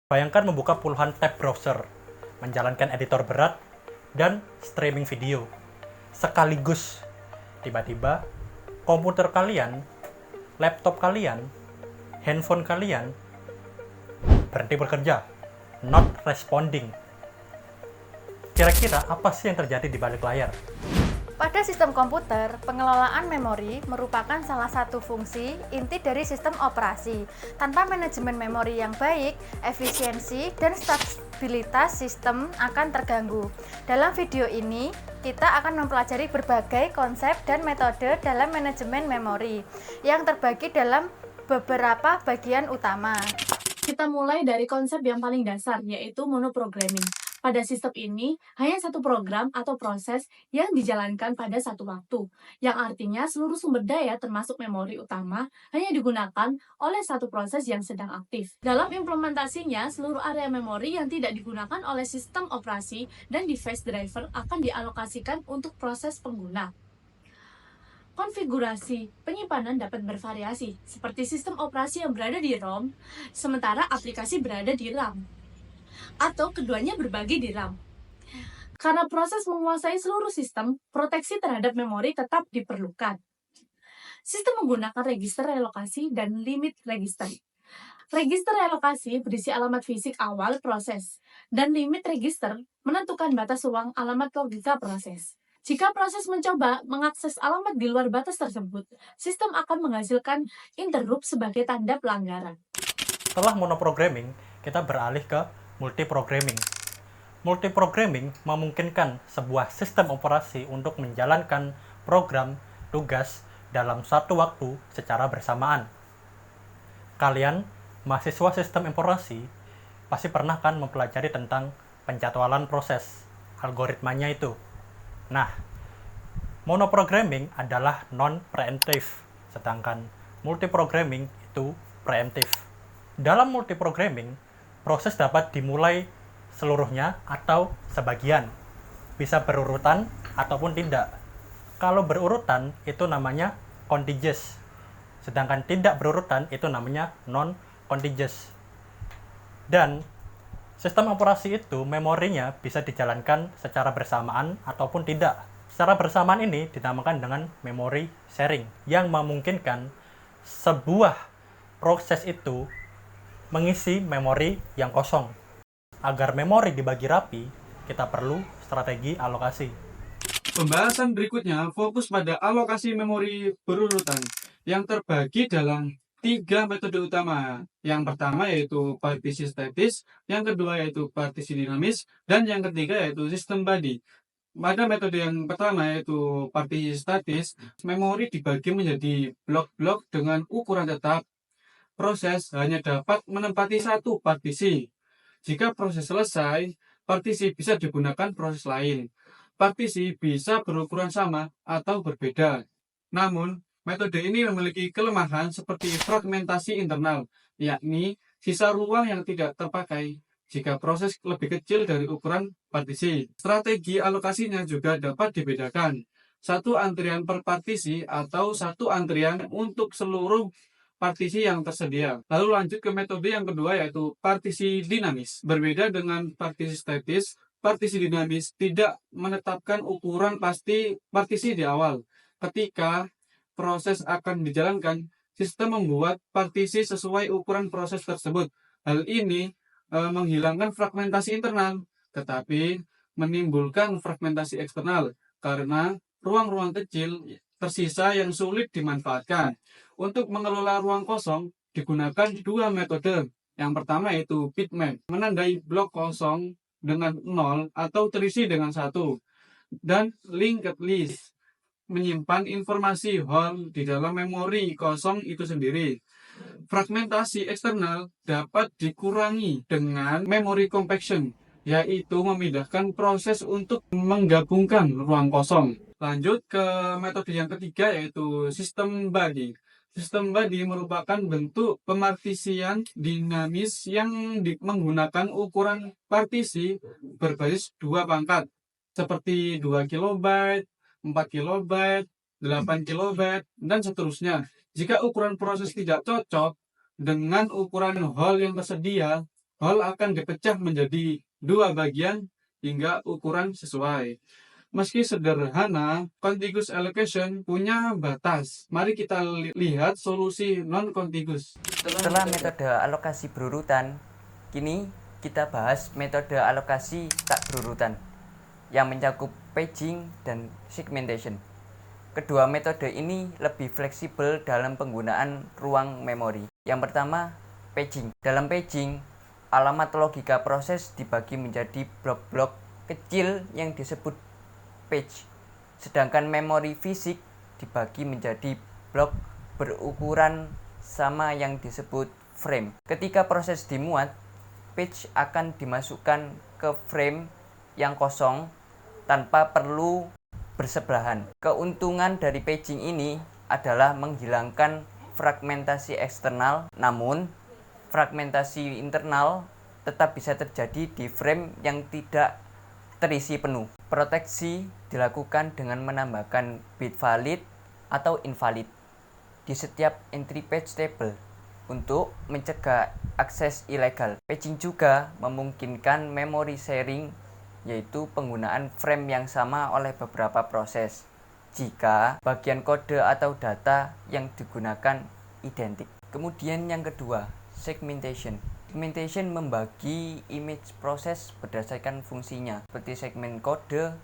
Bayangkan membuka puluhan tab browser, menjalankan editor berat, dan streaming video. Sekaligus, tiba-tiba komputer kalian, laptop kalian, handphone kalian berhenti bekerja, not responding. Kira-kira apa sih yang terjadi di balik layar? Pada sistem komputer, pengelolaan memori merupakan salah satu fungsi inti dari sistem operasi. Tanpa manajemen memori yang baik, efisiensi dan stabilitas sistem akan terganggu. Dalam video ini, kita akan mempelajari berbagai konsep dan metode dalam manajemen memori yang terbagi dalam beberapa bagian utama. Kita mulai dari konsep yang paling dasar, yaitu monoprogramming. Pada sistem ini, hanya satu program atau proses yang dijalankan pada satu waktu, yang artinya seluruh sumber daya termasuk memori utama hanya digunakan oleh satu proses yang sedang aktif. Dalam implementasinya, seluruh area memori yang tidak digunakan oleh sistem operasi dan device driver akan dialokasikan untuk proses pengguna. Konfigurasi penyimpanan dapat bervariasi, seperti sistem operasi yang berada di ROM, sementara aplikasi berada di RAM, atau keduanya berbagi di RAM. Karena proses menguasai seluruh sistem, proteksi terhadap memori tetap diperlukan. Sistem menggunakan register relokasi dan limit register. Register relokasi berisi alamat fisik awal proses, dan limit register menentukan batas ruang alamat logika proses. Jika proses mencoba mengakses alamat di luar batas tersebut, sistem akan menghasilkan interrupt sebagai tanda pelanggaran. Setelah monoprogramming, kita beralih ke multiprogramming. Multiprogramming memungkinkan sebuah sistem operasi untuk menjalankan program tugas dalam satu waktu secara bersamaan. Kalian, mahasiswa sistem operasi, pasti pernah kan mempelajari tentang penjadwalan proses, algoritmanya itu. Nah, monoprogramming adalah non-preemptive, sedangkan multiprogramming itu preemptive. Dalam multiprogramming, proses dapat dimulai seluruhnya atau sebagian, bisa berurutan ataupun tidak. Kalau berurutan itu namanya contiguous, sedangkan tidak berurutan itu namanya non-contiguous. Dan sistem operasi itu memorinya bisa dijalankan secara bersamaan ataupun tidak. Secara bersamaan ini dinamakan dengan memory sharing, yang memungkinkan sebuah proses itu mengisi memori yang kosong. Agar memori dibagi rapi, kita perlu strategi alokasi. Pembahasan berikutnya fokus pada alokasi memori berurutan yang terbagi dalam 3 metode utama. Yang pertama yaitu partisi statis, yang kedua yaitu partisi dinamis, dan yang ketiga yaitu sistem body. Pada metode yang pertama yaitu partisi statis, memori dibagi menjadi blok-blok dengan ukuran tetap. Proses hanya dapat menempati satu partisi. Jika proses selesai, partisi bisa digunakan proses lain. Partisi bisa berukuran sama atau berbeda. Namun, metode ini memiliki kelemahan seperti fragmentasi internal, yakni sisa ruang yang tidak terpakai jika proses lebih kecil dari ukuran partisi. Strategi alokasinya juga dapat dibedakan. Satu antrian per partisi atau satu antrian untuk seluruh partisi yang tersedia. Lalu lanjut ke metode yang kedua yaitu partisi dinamis. Berbeda dengan partisi statis, partisi dinamis tidak menetapkan ukuran pasti partisi di awal. Ketika proses akan dijalankan, sistem membuat partisi sesuai ukuran proses tersebut. Hal ini menghilangkan fragmentasi internal, tetapi menimbulkan fragmentasi eksternal karena ruang-ruang kecil tersisa yang sulit dimanfaatkan. Untuk mengelola ruang kosong digunakan 2 metode. Yang pertama yaitu bitmap, menandai blok kosong dengan 0 atau terisi dengan 1. Dan linked list, menyimpan informasi whole di dalam memori kosong itu sendiri. Fragmentasi eksternal dapat dikurangi dengan memory compaction, yaitu memindahkan proses untuk menggabungkan ruang kosong. Lanjut ke metode yang ketiga yaitu sistem body. Sistem body merupakan bentuk pemartisian dinamis yang menggunakan ukuran partisi berbasis 2 pangkat, seperti 2 kilobyte, 4 kilobyte, 8 kilobyte, dan seterusnya. Jika ukuran proses tidak cocok dengan ukuran whole yang tersedia, hole akan dipecah menjadi dua bagian hingga ukuran sesuai. Meski sederhana, contiguous allocation punya batas. Mari kita lihat solusi non-contiguous. Setelah metode alokasi berurutan, kini kita bahas metode alokasi tak berurutan yang mencakup paging dan segmentation. Kedua metode ini lebih fleksibel dalam penggunaan ruang memori. Yang pertama, paging. Dalam paging, alamat logika proses dibagi menjadi blok-blok kecil yang disebut page. Sedangkan memori fisik dibagi menjadi blok berukuran sama yang disebut frame. Ketika proses dimuat, page akan dimasukkan ke frame yang kosong tanpa perlu bersebelahan. Keuntungan dari paging ini adalah menghilangkan fragmentasi eksternal, namun fragmentasi internal tetap bisa terjadi di frame yang tidak terisi penuh. Proteksi dilakukan dengan menambahkan bit valid atau invalid di setiap entry page table untuk mencegah akses ilegal. Paging juga memungkinkan memory sharing, yaitu penggunaan frame yang sama oleh beberapa proses jika bagian kode atau data yang digunakan identik. Kemudian yang kedua, segmentation. Segmentation membagi image proses berdasarkan fungsinya, seperti segmen kode,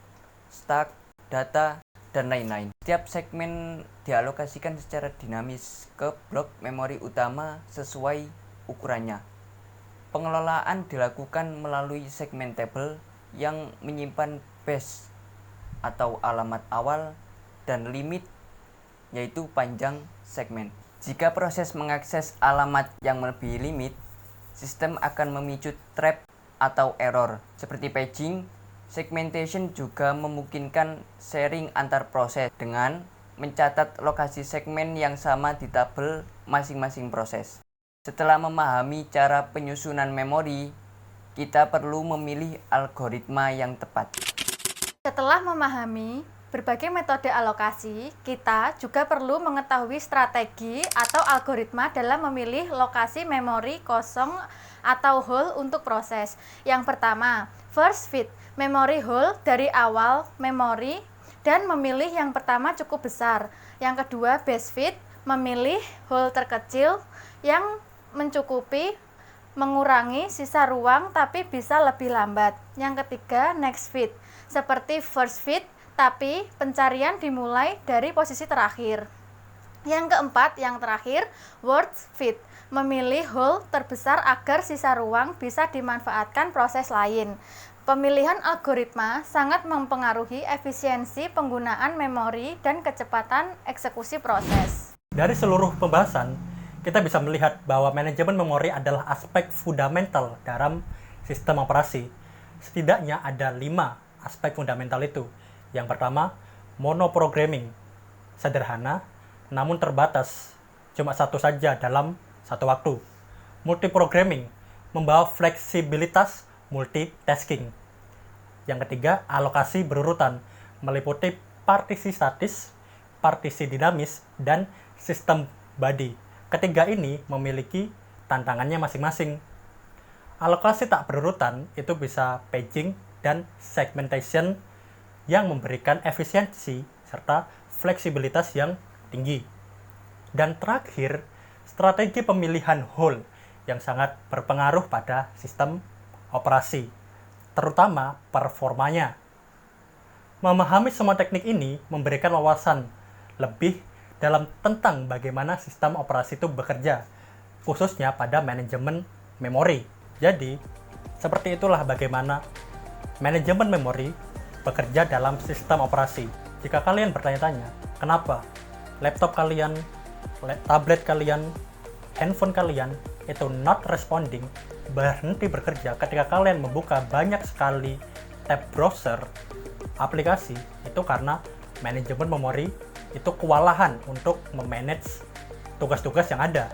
stack, data, dan lain-lain. Setiap segmen dialokasikan secara dinamis ke blok memori utama sesuai ukurannya. Pengelolaan dilakukan melalui segmen table yang menyimpan base atau alamat awal dan limit, yaitu panjang segmen. Jika proses mengakses alamat yang melebihi limit, sistem akan memicu trap atau error. Seperti paging, segmentation juga memungkinkan sharing antar proses dengan mencatat lokasi segmen yang sama di tabel masing-masing proses. Setelah memahami cara penyusunan memori, kita perlu memilih algoritma yang tepat. Setelah memahami berbagai metode alokasi, kita juga perlu mengetahui strategi atau algoritma dalam memilih lokasi memori kosong atau hole untuk proses. Yang pertama, first fit, memory hole dari awal memori dan memilih yang pertama cukup besar. Yang kedua, base fit, memilih hole terkecil yang mencukupi mengurangi sisa ruang tapi bisa lebih lambat. Yang ketiga, next fit, seperti first fit tapi pencarian dimulai dari posisi terakhir. Yang keempat, yang terakhir, worst fit, memilih hole terbesar agar sisa ruang bisa dimanfaatkan proses lain. Pemilihan algoritma sangat mempengaruhi efisiensi penggunaan memori dan kecepatan eksekusi proses. Dari seluruh pembahasan, kita bisa melihat bahwa manajemen memori adalah aspek fundamental dalam sistem operasi. Setidaknya ada 5 aspek fundamental itu. Yang pertama, monoprogramming. Sederhana, namun terbatas. Cuma satu saja dalam satu waktu. Multiprogramming, membawa fleksibilitas multitasking. Yang ketiga, alokasi berurutan, meliputi partisi statis, partisi dinamis, dan sistem body. Ketiga ini memiliki tantangannya masing-masing. Alokasi tak berurutan itu bisa paging dan segmentation yang memberikan efisiensi serta fleksibilitas yang tinggi. Dan terakhir, strategi pemilihan hole yang sangat berpengaruh pada sistem operasi, terutama performanya. Memahami semua teknik ini memberikan wawasan lebih dalam tentang bagaimana sistem operasi itu bekerja, khususnya pada manajemen memori. Jadi, seperti itulah bagaimana manajemen memori bekerja dalam sistem operasi. Jika kalian bertanya-tanya, kenapa laptop kalian, tablet kalian, handphone kalian itu not responding, berhenti bekerja ketika kalian membuka banyak sekali tab browser aplikasi, itu karena manajemen memori itu kewalahan untuk memanage tugas-tugas yang ada.